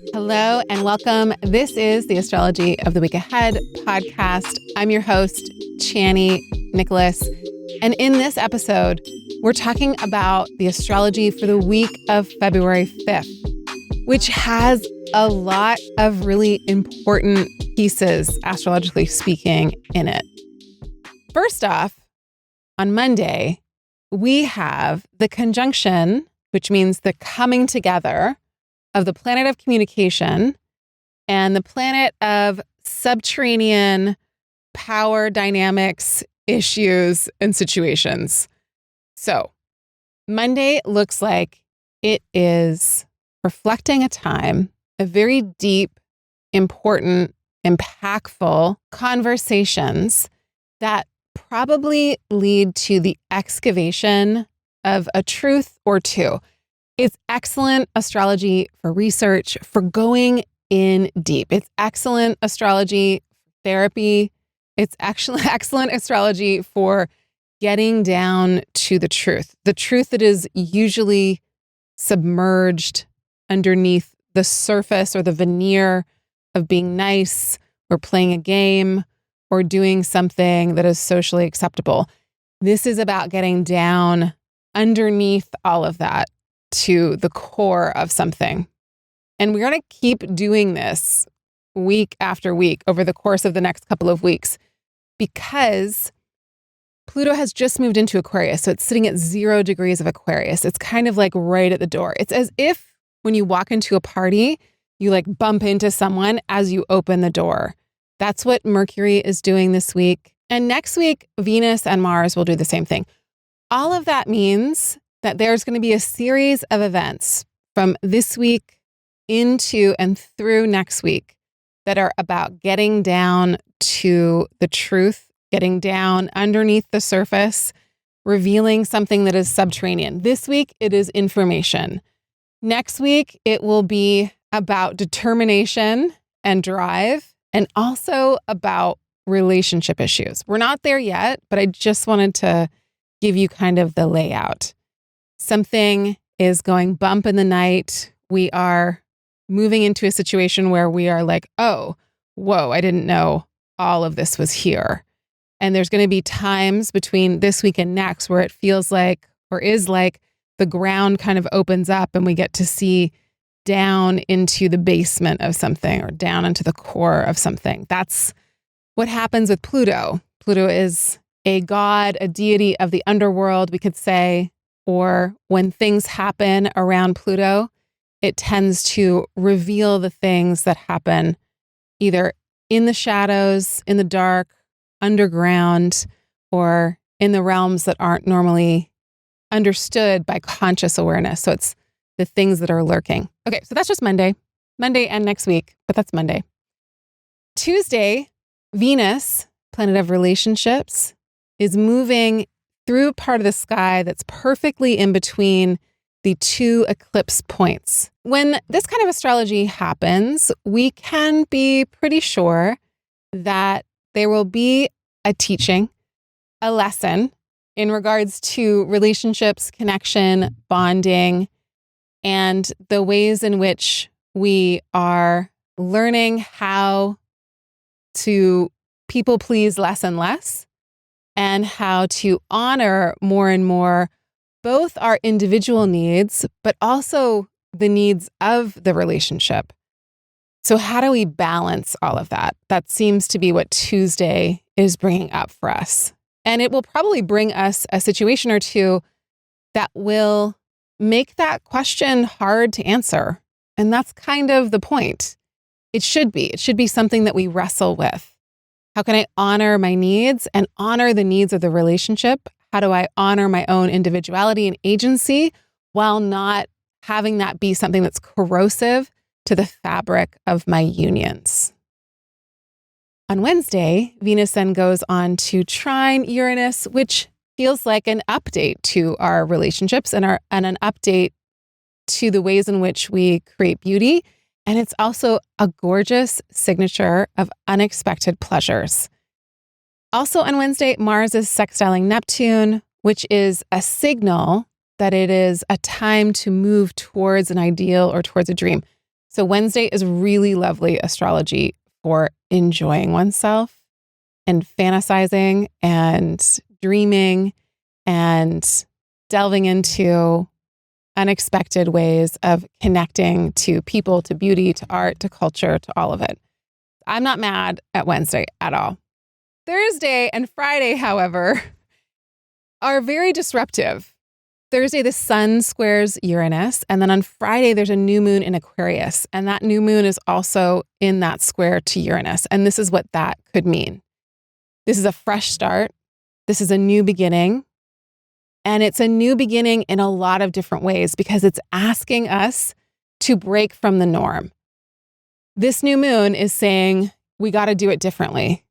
Hello and welcome. This is the Astrology of the Week Ahead podcast. I'm your host, Chani Nicholas. And in this episode, we're talking about the astrology for the week of February 5th, which has a lot of really important pieces, astrologically speaking, in it. First off, on Monday, we have the conjunction, which means the coming together of the planet of communication and the planet of subterranean power dynamics, issues, and situations. So Monday looks like it is reflecting a time, a very deep, important, impactful conversations that probably lead to the excavation of a truth or two. It's excellent astrology for research, for going in deep. It's excellent astrology for therapy. It's actually excellent astrology for getting down to the truth that is usually submerged underneath the surface or the veneer of being nice or playing a game or doing something that is socially acceptable. This is about getting down underneath all of that to the core of something. And we're going to keep doing this week after week over the course of the next couple of weeks because Pluto has just moved into Aquarius. So it's sitting at 0 degrees of Aquarius. It's kind of like right at the door. It's as if when you walk into a party, you like bump into someone as you open the door. That's what Mercury is doing this week. And next week, Venus and Mars will do the same thing. All of that means that there's going to be a series of events from this week into and through next week that are about getting down to the truth, getting down underneath the surface, revealing something that is subterranean. This week, it is information. Next week, it will be about determination and drive, and also about relationship issues. We're not there yet, but I just wanted to give you kind of the layout. Something is going bump in the night. We are moving into a situation where we are like, oh, whoa, I didn't know all of this was here. And there's going to be times between this week and next where it feels like, or is like, the ground kind of opens up and we get to see down into the basement of something or down into the core of something. That's what happens with Pluto. Pluto is a god, a deity of the underworld, we could say. Or when things happen around Pluto, it tends to reveal the things that happen either in the shadows, in the dark, underground, or in the realms that aren't normally understood by conscious awareness. So it's the things that are lurking. Okay, so that's just Monday and next week, but that's Monday. Tuesday, Venus, planet of relationships, is moving through part of the sky that's perfectly in between the two eclipse points. When this kind of astrology happens, we can be pretty sure that there will be a teaching, a lesson in regards to relationships, connection, bonding, and the ways in which we are learning how to people please less and less, and how to honor more and more both our individual needs, but also the needs of the relationship. So how do we balance all of that? That seems to be what Tuesday is bringing up for us. And it will probably bring us a situation or two that will make that question hard to answer. And that's kind of the point. It should be something that we wrestle with. How can I honor my needs and honor the needs of the relationship? How do I honor my own individuality and agency while not having that be something that's corrosive to the fabric of my unions? On Wednesday, Venus then goes on to trine Uranus, which feels like an update to our relationships and an update to the ways in which we create beauty. And it's also a gorgeous signature of unexpected pleasures. Also on Wednesday, Mars is sextiling Neptune, which is a signal that it is a time to move towards an ideal or towards a dream. So Wednesday is really lovely astrology for enjoying oneself and fantasizing and dreaming and delving into unexpected ways of connecting to people, to beauty, to art, to culture, to all of it. I'm not mad at Wednesday at all. Thursday and Friday, however, are very disruptive. Thursday, the sun squares Uranus, and then on Friday, there's a new moon in Aquarius, and that new moon is also in that square to Uranus, and this is what that could mean. This is a fresh start. This is a new beginning, and it's a new beginning in a lot of different ways because it's asking us to break from the norm. This new moon is saying we got to do it differently,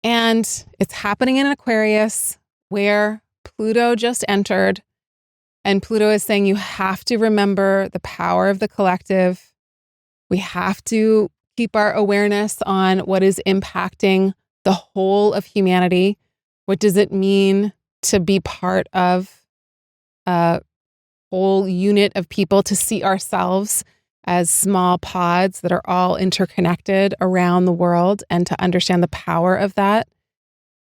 and it's happening in Aquarius where Pluto just entered. And Pluto is saying you have to remember the power of the collective. We have to keep our awareness on what is impacting the whole of humanity. What does it mean to be part of a whole unit of people, to see ourselves as small pods that are all interconnected around the world, and to understand the power of that?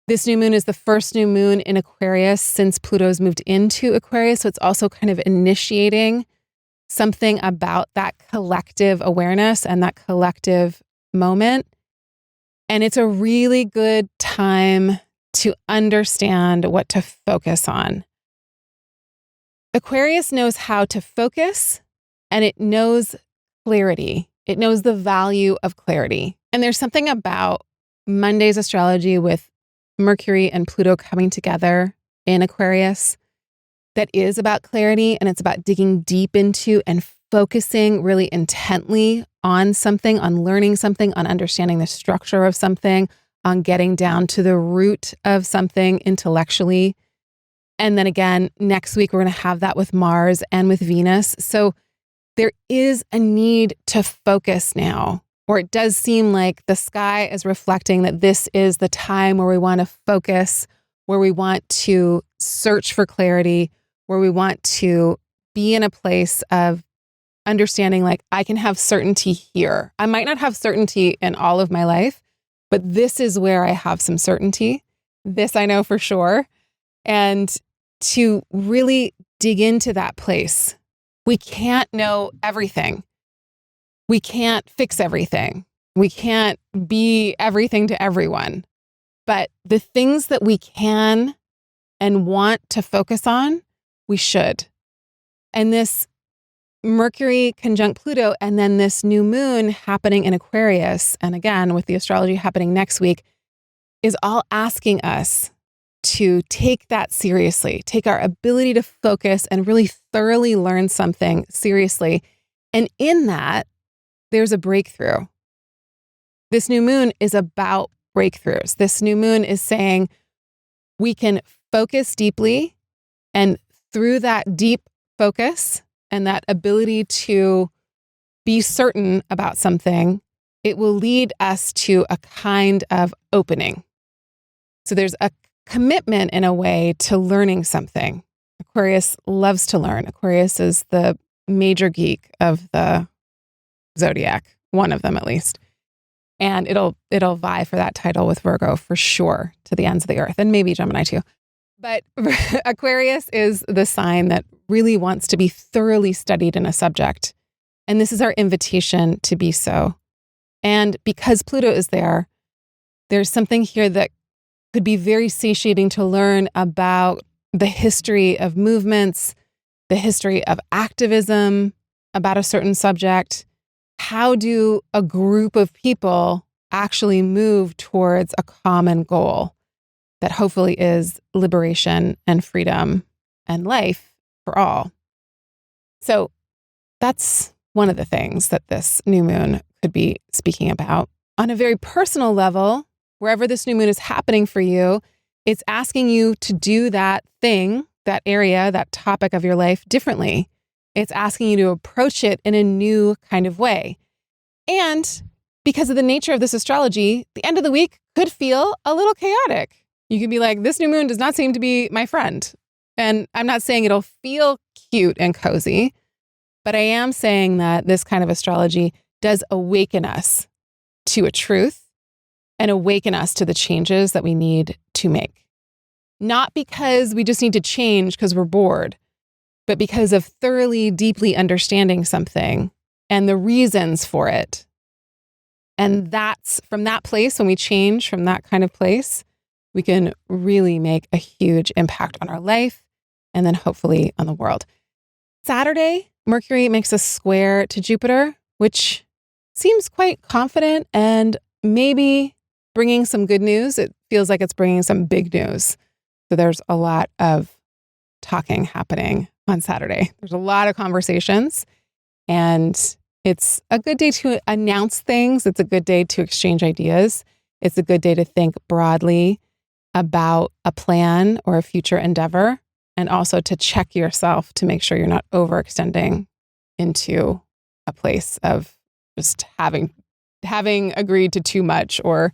This new moon is the first new moon in Aquarius since Pluto's moved into Aquarius. So it's also kind of initiating something about that collective awareness and that collective moment. And it's a really good time to understand what to focus on. Aquarius knows how to focus, and it knows clarity. It knows the value of clarity. And there's something about Monday's astrology with Mercury and Pluto coming together in Aquarius that is about clarity, and it's about digging deep into and focusing really intently on something, on learning something, on understanding the structure of something, on getting down to the root of something intellectually. And then again, next week, we're going to have that with Mars and with Venus. So there is a need to focus now. Or it does seem like the sky is reflecting that this is the time where we want to focus, where we want to search for clarity, where we want to be in a place of understanding, like, I can have certainty here. I might not have certainty in all of my life, but this is where I have some certainty. This I know for sure. And to really dig into that place. We can't know everything. We can't fix everything. We can't be everything to everyone. But the things that we can and want to focus on, we should. And this Mercury conjunct Pluto, and then this new moon happening in Aquarius, and again, with the astrology happening next week, is all asking us to take that seriously, take our ability to focus and really thoroughly learn something seriously. And in that, there's a breakthrough. This new moon is about breakthroughs. This new moon is saying we can focus deeply, and through that deep focus and that ability to be certain about something, it will lead us to a kind of opening. So there's a commitment in a way to learning something. Aquarius loves to learn. Aquarius is the major geek of the zodiac, one of them at least. And it'll vie for that title with Virgo for sure to the ends of the earth, and maybe Gemini too. But Aquarius is the sign that really wants to be thoroughly studied in a subject. And this is our invitation to be so. And because Pluto is there, there's something here that could be very satiating to learn about the history of movements, the history of activism about a certain subject. How do a group of people actually move towards a common goal that hopefully is liberation and freedom and life for all? So that's one of the things that this new moon could be speaking about. On a very personal level, wherever this new moon is happening for you, it's asking you to do that thing, that area, that topic of your life differently. It's asking you to approach it in a new kind of way. And because of the nature of this astrology, the end of the week could feel a little chaotic. You could be like, this new moon does not seem to be my friend. And I'm not saying it'll feel cute and cozy, But I am saying that this kind of astrology does awaken us to a truth and awaken us to the changes that we need to make. Not because we just need to change because we're bored, but because of thoroughly, deeply understanding something and the reasons for it. And that's from that place, when we change from that kind of place, we can really make a huge impact on our life and then hopefully on the world. Saturday, Mercury makes a square to Jupiter, which seems quite confident and maybe bringing some good news. It feels like it's bringing some big news. So there's a lot of talking happening on Saturday. There's a lot of conversations, and it's a good day to announce things. It's a good day to exchange ideas. It's a good day to think broadly about a plan or a future endeavor, and also to check yourself to make sure you're not overextending into a place of just having agreed to too much or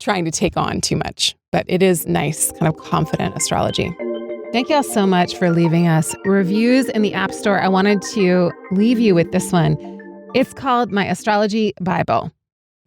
trying to take on too much. But it is nice, kind of confident astrology. Thank you all so much for leaving us reviews in the App Store. I wanted to leave you with this one. It's called My Astrology Bible.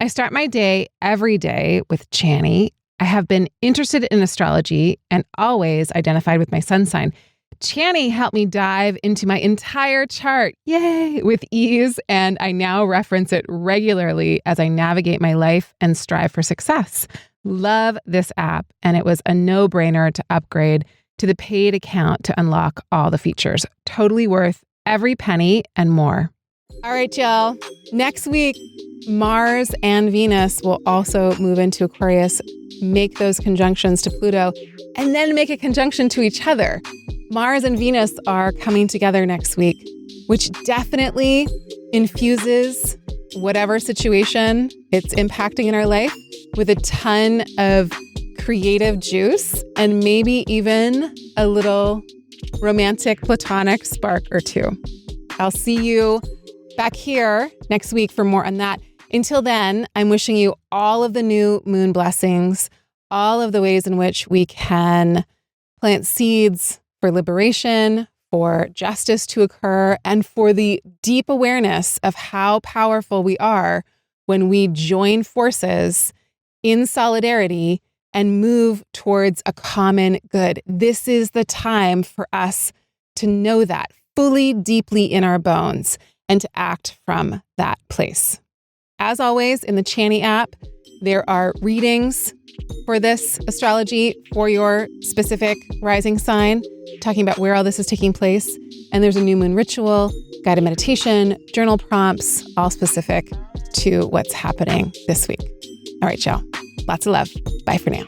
I start my day every day with Chani. I have been interested in astrology and always identified with my sun sign. Chani helped me dive into my entire chart, yay, with ease, and I now reference it regularly as I navigate my life and strive for success. Love this app, and it was a no-brainer to upgrade to the paid account to unlock all the features. Totally worth every penny and more. All right, y'all. Next week, Mars and Venus will also move into Aquarius, make those conjunctions to Pluto, and then make a conjunction to each other. Mars and Venus are coming together next week, which definitely infuses whatever situation it's impacting in our life with a ton of creative juice and maybe even a little romantic platonic spark or two. I'll see you back here next week for more on that. Until then, I'm wishing you all of the new moon blessings, all of the ways in which we can plant seeds for liberation, for justice to occur, and for the deep awareness of how powerful we are when we join forces in solidarity and move towards a common good. This is the time for us to know that fully, deeply in our bones and to act from that place. As always, in the Chani app, there are readings for this astrology for your specific rising sign, talking about where all this is taking place. And there's a new moon ritual, guided meditation, journal prompts, all specific to what's happening this week. All right, y'all. Lots of love. Bye for now.